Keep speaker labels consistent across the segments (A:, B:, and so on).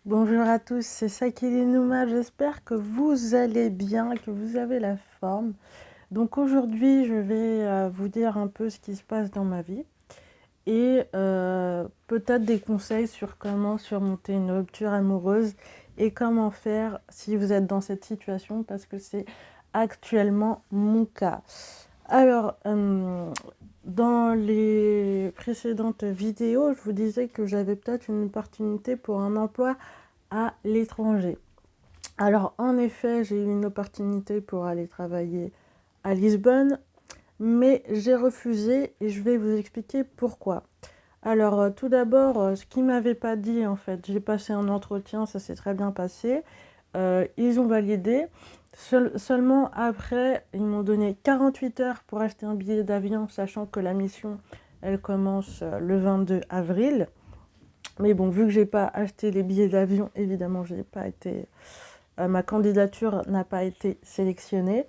A: Bonjour à tous, c'est Sakili Nouma. J'espère que vous allez bien, que vous avez la forme. Donc aujourd'hui, je vais vous dire un peu ce qui se passe dans ma vie et peut-être des conseils sur comment surmonter une rupture amoureuse et comment faire si vous êtes dans cette situation parce que c'est actuellement mon cas. Alors, dans les précédentes vidéos, je vous disais que j'avais peut-être une opportunité pour un emploi à l'étranger. Alors en effet, j'ai eu une opportunité pour aller travailler à Lisbonne, mais j'ai refusé et je vais vous expliquer pourquoi. Alors tout d'abord, ce qu'ils m'avaient pas dit en fait, j'ai passé un entretien, ça s'est très bien passé. Ils ont validé. Seulement après, ils m'ont donné 48 heures pour acheter un billet d'avion, sachant que la mission, elle commence le 22 avril. Mais bon, vu que j'ai pas acheté les billets d'avion, évidemment, j'ai pas été, ma candidature n'a pas été sélectionnée.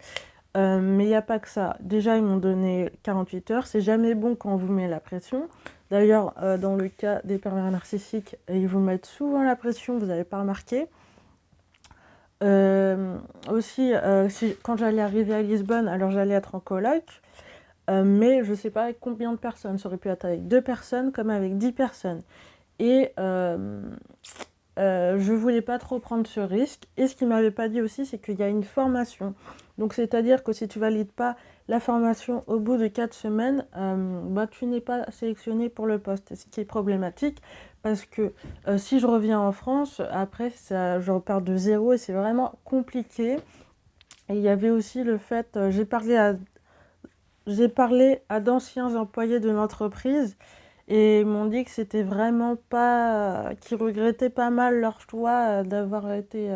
A: Mais il n'y a pas que ça. Déjà, ils m'ont donné 48 heures. C'est jamais bon quand on vous met la pression. D'ailleurs, dans le cas des pervers narcissiques, ils vous mettent souvent la pression, vous n'avez pas remarqué. Aussi, quand j'allais arriver à Lisbonne, alors j'allais être en coloc, mais je ne sais pas avec combien de personnes. Ça aurait pu être avec 2 personnes comme avec 10 personnes. Et je voulais pas trop prendre ce risque. Et ce qu'il m'avait pas dit aussi, c'est qu'il y a une formation. Donc, c'est-à-dire que si tu valides pas la formation au bout de 4 semaines, bah, tu n'es pas sélectionné pour le poste. Ce qui est problématique parce que si je reviens en France, après, ça, je repars de zéro et c'est vraiment compliqué. Et il y avait aussi le fait, j'ai parlé à d'anciens employés de l'entreprise et ils m'ont dit que c'était vraiment pas, qu'ils regrettaient pas mal leur choix d'avoir été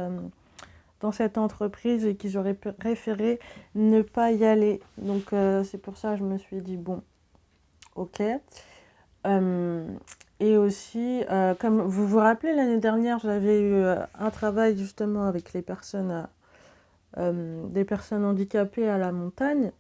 A: dans cette entreprise et qu'ils auraient préféré ne pas y aller. Donc c'est pour ça que je me suis dit bon, ok. Euh, et aussi, comme vous vous rappelez, l'année dernière, j'avais eu un travail justement avec les personnes, des personnes handicapées à la montagne.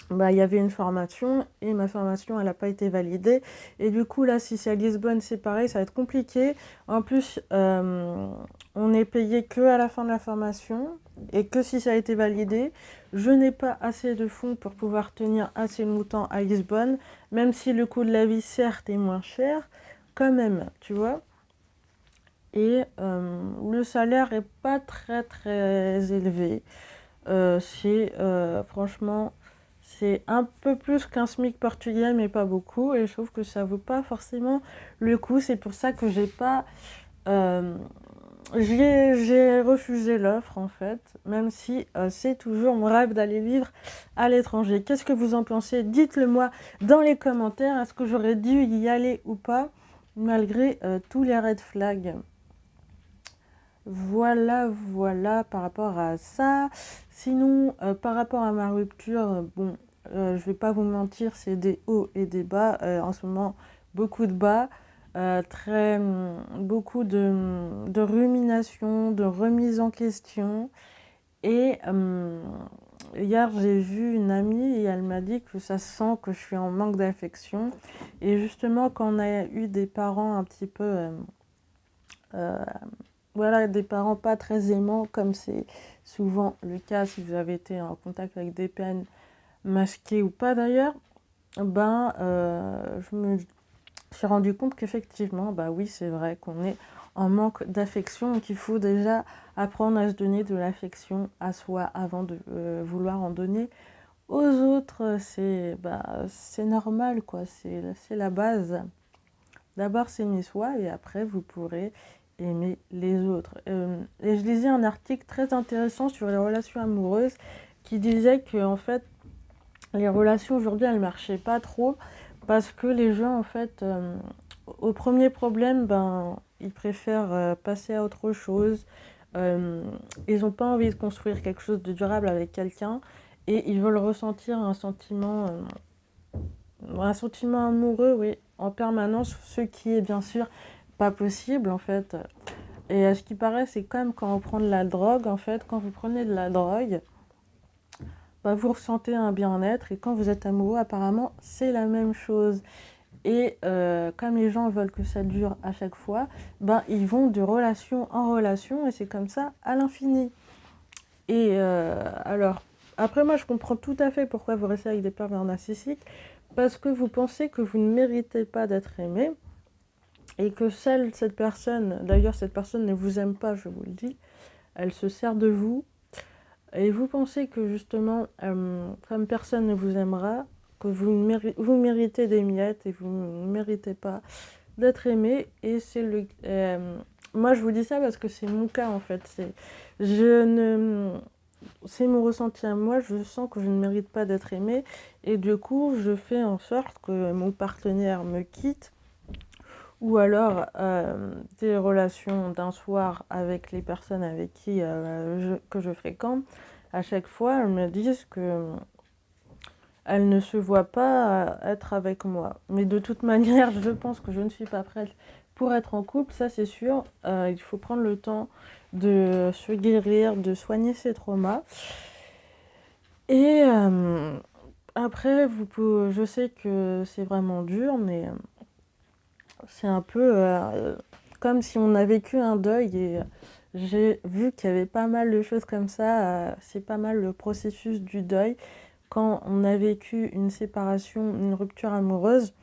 A: Bah, il y avait une formation et ma formation, elle n'a pas été validée. Et du coup, là, si c'est à Lisbonne, c'est pareil, ça va être compliqué. En plus, on est payé que à la fin de la formation et que si ça a été validé. Je n'ai pas assez de fonds pour pouvoir tenir assez longtemps à Lisbonne, même si le coût de la vie, certes, est moins cher, quand même, tu vois. Et le salaire est pas très très élevé. Franchement, c'est un peu plus qu'un SMIC portugais, mais pas beaucoup. Et je trouve que ça vaut pas forcément le coup. C'est pour ça que j'ai pas, euh, j'ai refusé l'offre en fait, même si c'est toujours mon rêve d'aller vivre à l'étranger. Qu'est-ce que vous en pensez? Dites-le moi dans les commentaires. Est-ce que j'aurais dû y aller ou pas, malgré tous les red flags? Voilà, voilà par rapport à ça. Sinon, par rapport à ma rupture, bon, je vais pas vous mentir, c'est des hauts et des bas. En ce moment, beaucoup de bas, beaucoup de rumination, de remise en question. Et hier, j'ai vu une amie et elle m'a dit que ça sent que je suis en manque d'affection. Et justement, quand on a eu des parents un petit peu euh, voilà, des parents pas très aimants, comme c'est souvent le cas si vous avez été en contact avec des peines masquées ou pas d'ailleurs, ben, je me suis rendu compte qu'effectivement, bah oui, c'est vrai qu'on est en manque d'affection et qu'il faut déjà apprendre à se donner de l'affection à soi avant de vouloir en donner aux autres. C'est normal, quoi, c'est la base. D'abord, s'aimer soi et après, vous pourrez aimer les autres. Et je lisais un article très intéressant sur les relations amoureuses qui disait que en fait, les relations aujourd'hui, elles ne marchaient pas trop parce que les gens, en fait, au premier problème, ben, ils préfèrent passer à autre chose. Euh, Ils n'ont pas envie de construire quelque chose de durable avec quelqu'un et ils veulent ressentir un sentiment amoureux, oui, en permanence, ce qui est bien sûr pas possible en fait. Et à ce qui paraît, c'est comme quand on prend de la drogue, en fait, quand vous prenez de la drogue, bah, vous ressentez un bien-être et quand vous êtes amoureux, apparemment, c'est la même chose. Et comme les gens veulent que ça dure à chaque fois, ben, ils vont de relation en relation et c'est comme ça à l'infini. Et alors, après moi je comprends tout à fait pourquoi vous restez avec des pervers narcissiques, parce que vous pensez que vous ne méritez pas d'être aimé et que cette personne, d'ailleurs cette personne ne vous aime pas, je vous le dis, elle se sert de vous. Et vous pensez que justement, comme personne ne vous aimera, que vous méritez des miettes et vous ne méritez pas d'être aimé. Et moi, je vous dis ça parce que c'est mon cas en fait. Je ne, c'est mon ressenti à moi. Je sens que je ne mérite pas d'être aimé et du coup, je fais en sorte que mon partenaire me quitte ou alors des relations d'un soir avec les personnes avec qui que je fréquente. À chaque fois, elles me disent que elles ne se voient pas être avec moi. Mais de toute manière, je pense que je ne suis pas prête pour être en couple, ça c'est sûr. Il faut prendre le temps de se guérir, de soigner ses traumas. Et après, je sais que c'est vraiment dur, mais c'est un peu comme si on a vécu un deuil et j'ai vu qu'il y avait pas mal de choses comme ça. C'est pas mal le processus du deuil. Quand on a vécu une séparation, une rupture amoureuse,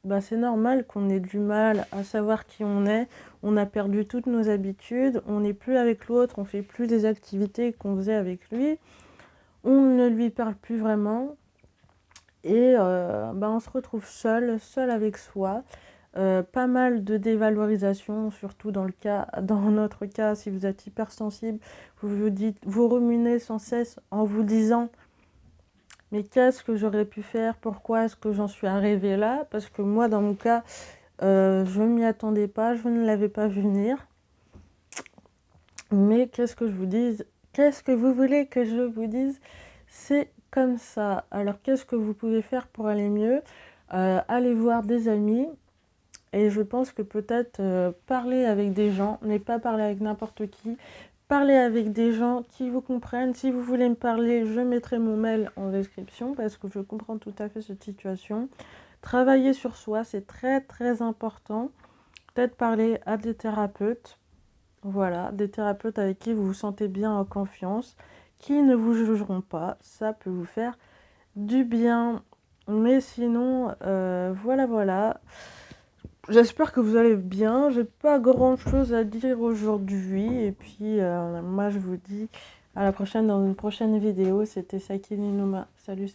A: bah c'est normal qu'on ait du mal à savoir qui on est. On a perdu toutes nos habitudes, on n'est plus avec l'autre, on fait plus des activités qu'on faisait avec lui, on ne lui parle plus vraiment et bah on se retrouve seul avec soi. Pas mal de dévalorisation, surtout dans notre cas, si vous êtes hypersensible, vous ruminez sans cesse en vous disant mais qu'est-ce que j'aurais pu faire? Pourquoi est-ce que j'en suis arrivée là? Parce que moi, dans mon cas, je ne m'y attendais pas, je ne l'avais pas vu venir. Mais qu'est-ce que je vous dise? Qu'est-ce que vous voulez que je vous dise? C'est comme ça. Alors, qu'est-ce que vous pouvez faire pour aller mieux? Allez voir des amis. Et je pense que peut-être parler avec des gens, n'est pas parler avec n'importe qui, parler avec des gens qui vous comprennent. Si vous voulez me parler, je mettrai mon mail en description parce que je comprends tout à fait cette situation. Travailler sur soi, c'est très très important. Peut-être parler à des thérapeutes, voilà, des thérapeutes avec qui vous vous sentez bien en confiance, qui ne vous jugeront pas. Ça peut vous faire du bien. Mais sinon, voilà. J'espère que vous allez bien. J'ai pas grand chose à dire aujourd'hui. Et puis, moi, je vous dis à la prochaine dans une prochaine vidéo. C'était Sakine Numa. Salut.